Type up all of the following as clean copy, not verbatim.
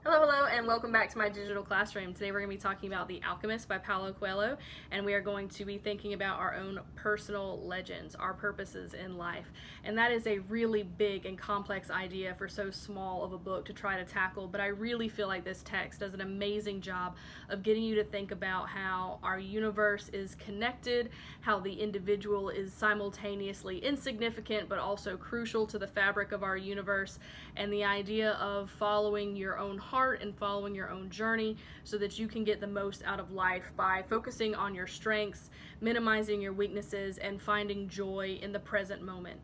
Hello, and welcome back to my digital classroom. Today we're going to be talking about The Alchemist by Paulo Coelho, and we are going to be thinking about our own personal legends, our purposes in life. And that is a really big and complex idea for so small of a book to try to tackle, but I really feel like this text does an amazing job of getting you to think about how our universe is connected, how the individual is simultaneously insignificant but also crucial to the fabric of our universe, and the idea of following your own heart and following your own journey so that you can get the most out of life by focusing on your strengths, minimizing your weaknesses, and finding joy in the present moment.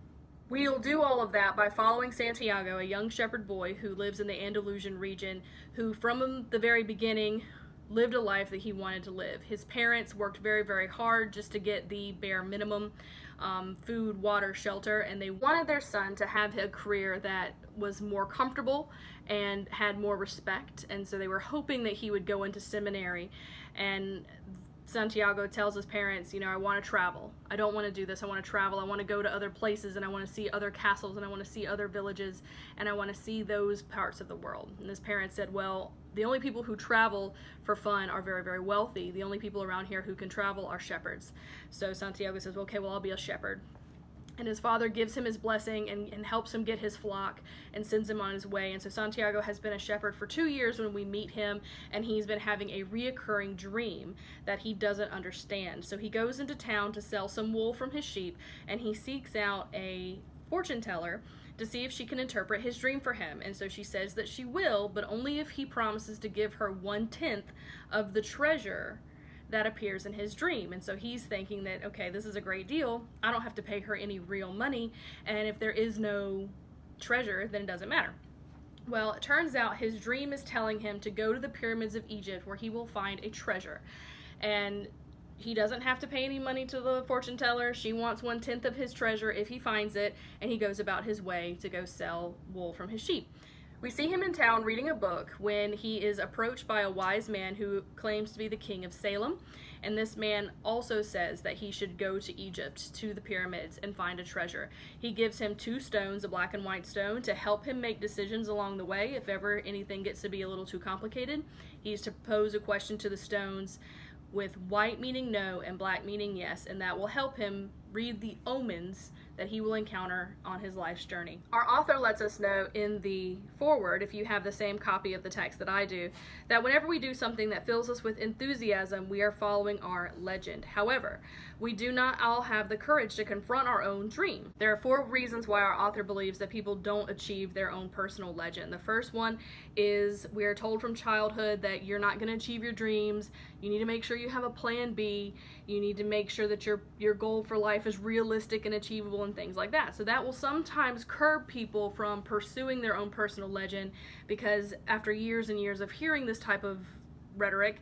We'll do all of that by following Santiago, a young shepherd boy who lives in the Andalusian region, who from the very beginning lived a life that he wanted to live. His parents worked very hard just to get the bare minimum, food, water, shelter, and they wanted their son to have a career that was more comfortable and had more respect, and so they were hoping that he would go into seminary. And Santiago tells his parents, I want to travel. I don't want to do this. I want to travel. I want to go to other places, and I want to see other castles, and I want to see other villages, and I want to see those parts of the world. And his parents said, well, the only people who travel for fun are very wealthy. The only people around here who can travel are shepherds. So Santiago says, okay, well, I'll be a shepherd. And his father gives him his blessing and helps him get his flock and sends him on his way. And so Santiago has been a shepherd for 2 years when we meet him, and he's been having a reoccurring dream that he doesn't understand. So he goes into town to sell some wool from his sheep, and he seeks out a fortune teller to see if she can interpret his dream for him. And so she says that she will, but only if he promises to give her 1/10 of the treasure that appears in his dream. And so he's thinking that, okay, this is a great deal. I don't have to pay her any real money, and if there is no treasure, then it doesn't matter. Well, it turns out his dream is telling him to go to the pyramids of Egypt where he will find a treasure. And he doesn't have to pay any money to the fortune teller. She wants 1/10 of his treasure if he finds it, and he goes about his way to go sell wool from his sheep. We see him in town reading a book when he is approached by a wise man who claims to be the king of Salem, and this man also says that he should go to Egypt, to the pyramids, and find a treasure. He gives him 2 stones, a black and white stone, to help him make decisions along the way if ever anything gets to be a little too complicated. He's to pose a question to the stones with white meaning no and black meaning yes, and that will help him read the omens that he will encounter on his life's journey. Our author lets us know in the foreword, if you have the same copy of the text that I do, that whenever we do something that fills us with enthusiasm, we are following our legend. However, we do not all have the courage to confront our own dream. There are 4 reasons why our author believes that people don't achieve their own personal legend. The first one is we are told from childhood that you're not going to achieve your dreams. You need to make sure you have a plan B. You need to make sure that your goal for life is realistic and achievable and things like that. So that will sometimes curb people from pursuing their own personal legend, because after years and years of hearing this type of rhetoric,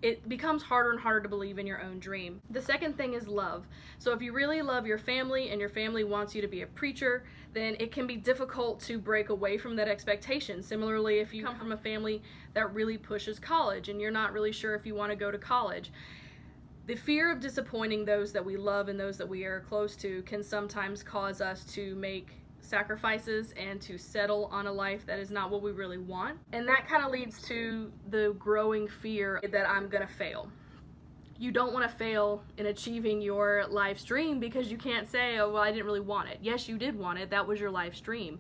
it becomes harder and harder to believe in your own dream. The second thing is love. So if you really love your family and your family wants you to be a preacher, then it can be difficult to break away from that expectation. Similarly, if you come from a family that really pushes college and you're not really sure if you want to go to college, the fear of disappointing those that we love and those that we are close to can sometimes cause us to make sacrifices and to settle on a life that is not what we really want. And that kind of leads to the growing fear that I'm gonna fail. You don't want to fail in achieving your life's dream because you can't say, oh, well, I didn't really want it. Yes, you did want it. That was your life's dream.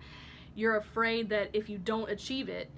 You're afraid that if you don't achieve it,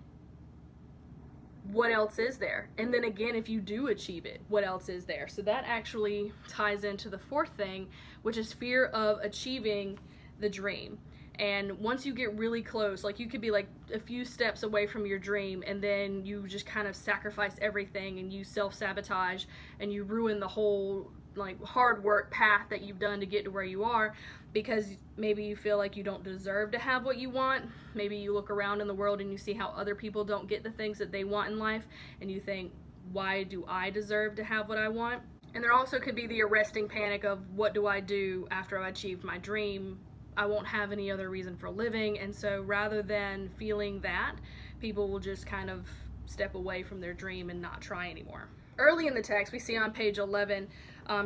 what else is there? And then again, if you do achieve it, what else is there? So that actually ties into the 4th thing, which is fear of achieving the dream. And once you get really close, like you could be like a few steps away from your dream, and then you just kind of sacrifice everything and you self-sabotage and you ruin the whole like hard work path that you've done to get to where you are, because maybe you feel like you don't deserve to have what you want. Maybe you look around in the world and you see how other people don't get the things that they want in life, and you think, why do I deserve to have what I want? And there also could be the arresting panic of, what do I do after I've achieved my dream? I won't have any other reason for living. And so rather than feeling that, people will just kind of step away from their dream and not try anymore. Early in the text, we see on page 11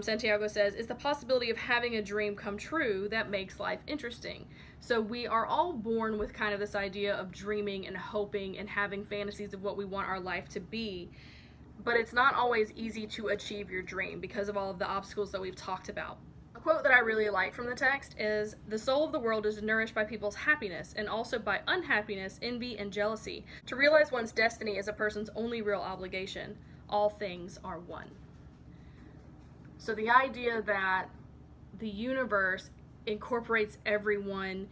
Santiago says, is the possibility of having a dream come true that makes life interesting. So we are all born with kind of this idea of dreaming and hoping and having fantasies of what we want our life to be. But it's not always easy to achieve your dream because of all of the obstacles that we've talked about. A quote that I really like from the text is, the soul of the world is nourished by people's happiness and also by unhappiness, envy, and jealousy. To realize one's destiny is a person's only real obligation. All things are one. So the idea that the universe incorporates everyone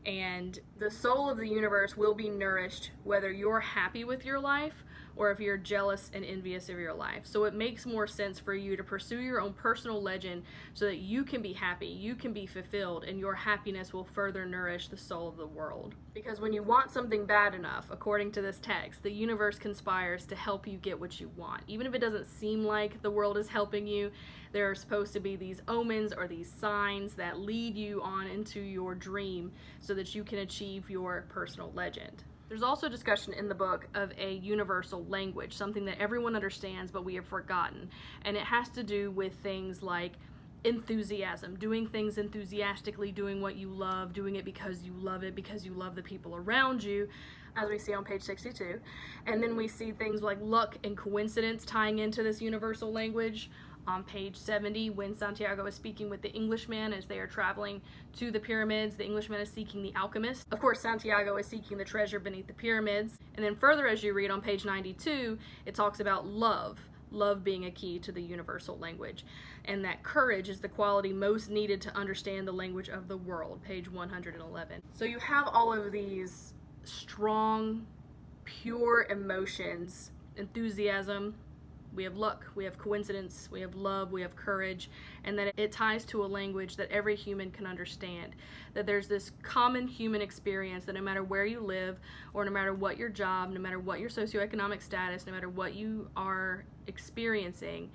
and the soul of the universe will be nourished whether you're happy with your life or if you're jealous and envious of your life. So it makes more sense for you to pursue your own personal legend so that you can be happy, you can be fulfilled, and your happiness will further nourish the soul of the world. Because when you want something bad enough, according to this text, the universe conspires to help you get what you want. Even if it doesn't seem like the world is helping you, there are supposed to be these omens or these signs that lead you on into your dream so that you can achieve your personal legend. There's also discussion in the book of a universal language, something that everyone understands but we have forgotten. And it has to do with things like enthusiasm, doing things enthusiastically, doing what you love, doing it because you love it, because you love the people around you, as we see on page 62. And then we see things like luck and coincidence tying into this universal language. On page 70, when Santiago is speaking with the Englishman as they are traveling to the pyramids, the Englishman is seeking the alchemist. Of course, Santiago is seeking the treasure beneath the pyramids. And then further, as you read on page 92, it talks about love being a key to the universal language, and that courage is the quality most needed to understand the language of the world, page 111. So you have all of these strong, pure emotions, enthusiasm, we have luck, we have coincidence, we have love, we have courage, and that it ties to a language that every human can understand. That there's this common human experience that no matter where you live, or no matter what your job, no matter what your socioeconomic status, no matter what you are experiencing,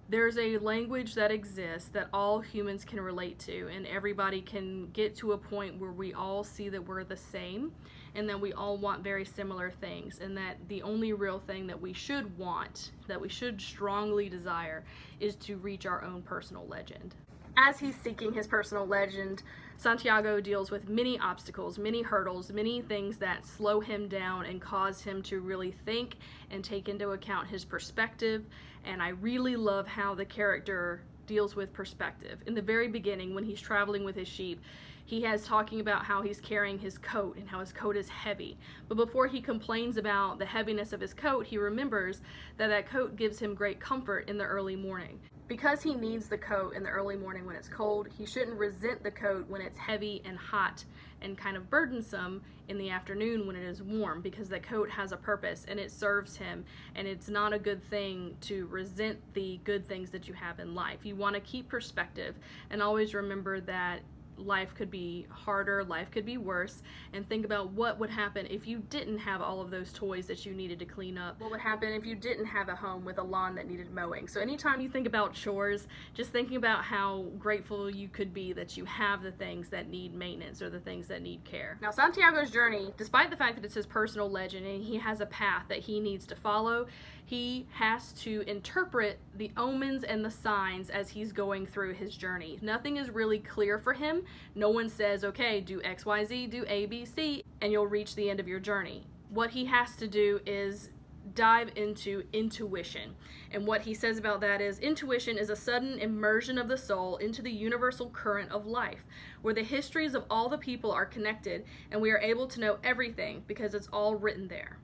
there's a language that exists that all humans can relate to, and everybody can get to a point where we all see that we're the same and that we all want very similar things, and that the only real thing that we should want, that we should strongly desire, is to reach our own personal legend. As he's seeking his personal legend, Santiago deals with many obstacles, many hurdles, many things that slow him down and cause him to really think and take into account his perspective. And I really love how the character deals with perspective. In the very beginning, when he's traveling with his sheep, he has talking about how he's carrying his coat and how his coat is heavy. But before he complains about the heaviness of his coat, he remembers that that coat gives him great comfort in the early morning. Because he needs the coat in the early morning when it's cold, he shouldn't resent the coat when it's heavy and hot and kind of burdensome in the afternoon when it is warm, because the coat has a purpose and it serves him, and it's not a good thing to resent the good things that you have in life. You want to keep perspective and always remember that life could be harder, life could be worse, and think about what would happen if you didn't have all of those toys that you needed to clean up. What would happen if you didn't have a home with a lawn that needed mowing? So anytime you think about chores, just thinking about how grateful you could be that you have the things that need maintenance or the things that need care. Now, Santiago's journey, despite the fact that it's his personal legend and he has a path that he needs to follow, he has to interpret the omens and the signs as he's going through his journey. Nothing is really clear for him. No one says, okay, do X, Y, Z, do A, B, C, and you'll reach the end of your journey. What he has to do is dive into intuition. And what he says about that is, intuition is a sudden immersion of the soul into the universal current of life, where the histories of all the people are connected and we are able to know everything because it's all written there.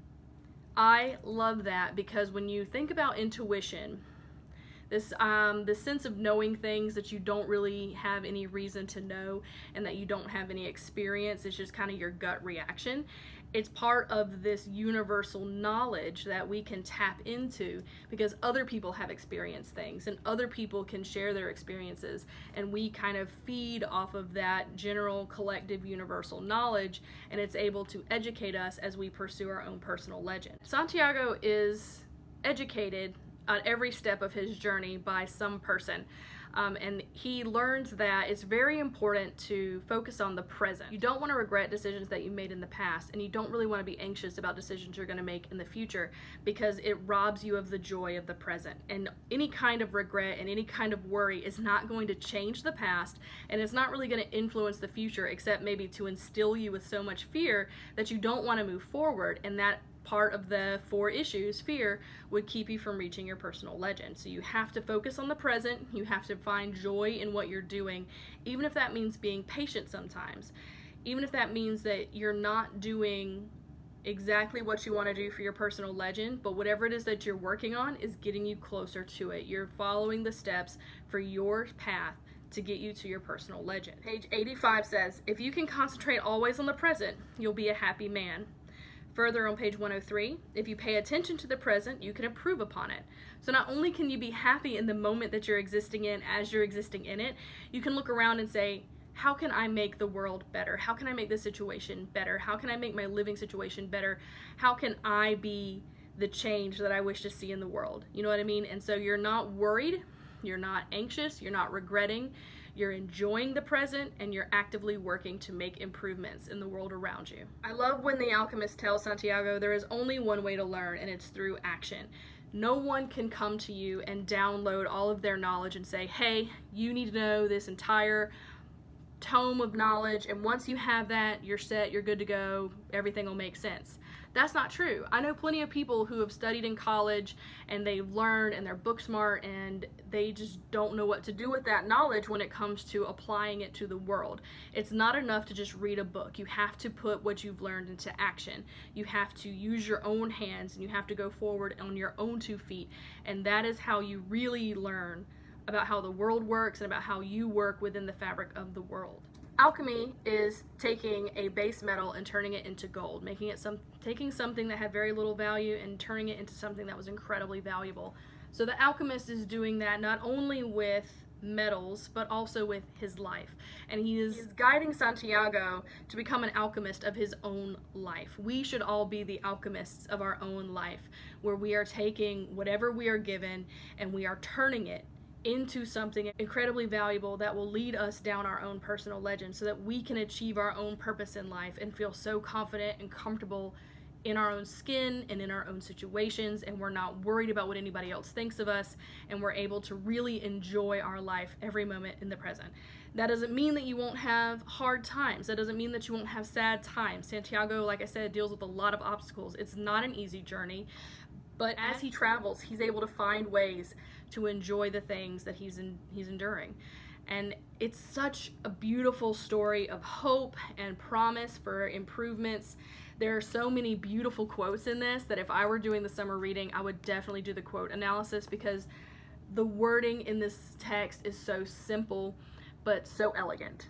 I love that, because when you think about intuition, this sense of knowing things that you don't really have any reason to know and that you don't have any experience, it's just kind of your gut reaction. It's part of this universal knowledge that we can tap into because other people have experienced things and other people can share their experiences, and we kind of feed off of that general collective universal knowledge, and it's able to educate us as we pursue our own personal legend. Santiago is educated at every step of his journey by some person. And he learns that it's very important to focus on the present. You don't want to regret decisions that you made in the past, and you don't really want to be anxious about decisions you're going to make in the future, because it robs you of the joy of the present. And any kind of regret and any kind of worry is not going to change the past, and it's not really going to influence the future, except maybe to instill you with so much fear that you don't want to move forward. And that part of the 4 issues, fear, would keep you from reaching your personal legend. So you have to focus on the present. You have to find joy in what you're doing, even if that means being patient sometimes, even if that means that you're not doing exactly what you want to do for your personal legend, but whatever it is that you're working on is getting you closer to it. You're following the steps for your path to get you to your personal legend. Page 85 says, if you can concentrate always on the present, you'll be a happy man. Further on page 103, if you pay attention to the present, you can improve upon it. So not only can you be happy in the moment that you're existing in as you're existing in it, you can look around and say, how can I make the world better? How can I make this situation better? How can I make my living situation better? How can I be the change that I wish to see in the world? You know what I mean? And so you're not worried, you're not anxious, you're not regretting, you're enjoying the present, and you're actively working to make improvements in the world around you. I love when the alchemist tells Santiago there is only one way to learn, and it's through action. No one can come to you and download all of their knowledge and say, hey, you need to know this entire tome of knowledge, and once you have that, you're set, you're good to go, everything will make sense. That's not true. I know plenty of people who have studied in college and they've learned and they're book smart, and they just don't know what to do with that knowledge when it comes to applying it to the world. It's not enough to just read a book. You have to put what you've learned into action. You have to use your own hands, and you have to go forward on your own 2 feet, and that is how you really learn about how the world works and about how you work within the fabric of the world. Alchemy is taking a base metal and turning it into gold, taking something that had very little value and turning it into something that was incredibly valuable. So the alchemist is doing that not only with metals, but also with his life. And he is guiding Santiago to become an alchemist of his own life. We should all be the alchemists of our own life, where we are taking whatever we are given and we are turning it into something incredibly valuable that will lead us down our own personal legend, so that we can achieve our own purpose in life and feel so confident and comfortable in our own skin and in our own situations, and we're not worried about what anybody else thinks of us, and we're able to really enjoy our life every moment in the present. That doesn't mean that you won't have hard times. That doesn't mean that you won't have sad times. Santiago, like I said, deals with a lot of obstacles. It's not an easy journey, but as he travels, he's able to find ways to enjoy the things that he's enduring. And it's such a beautiful story of hope and promise for improvements. There are so many beautiful quotes in this that if I were doing the summer reading, I would definitely do the quote analysis, because the wording in this text is so simple but so elegant.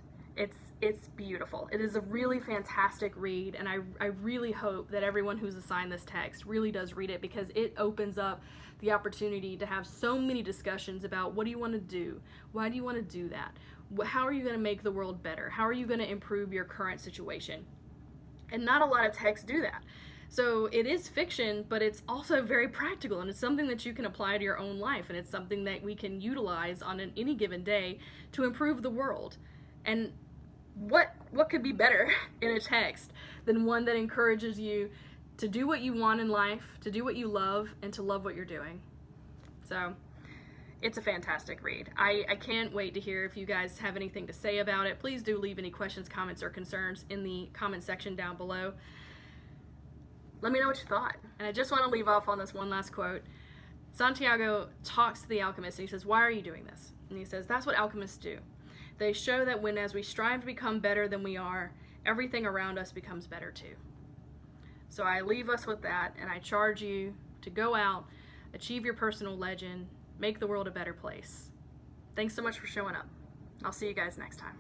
It's beautiful. It is a really fantastic read, and I really hope that everyone who's assigned this text really does read it, because it opens up the opportunity to have so many discussions about what do you want to do? Why do you want to do that? How are you going to make the world better? How are you going to improve your current situation? And not a lot of texts do that. So it is fiction, but it's also very practical, and it's something that you can apply to your own life, and it's something that we can utilize on any given day to improve the world. And what could be better in a text than one that encourages you to do what you want in life, to do what you love, and to love what you're doing? So it's a fantastic read. I can't wait to hear if you guys have anything to say about it. Please do leave any questions, comments, or concerns in the comment section down below. Let me know what you thought. And I just want to leave off on this one last quote. Santiago talks to the alchemist, and he says, why are you doing this? And he says, that's what alchemists do. They show that when, as we strive to become better than we are, everything around us becomes better too. So I leave us with that, and I charge you to go out, achieve your personal legend, make the world a better place. Thanks so much for showing up. I'll see you guys next time.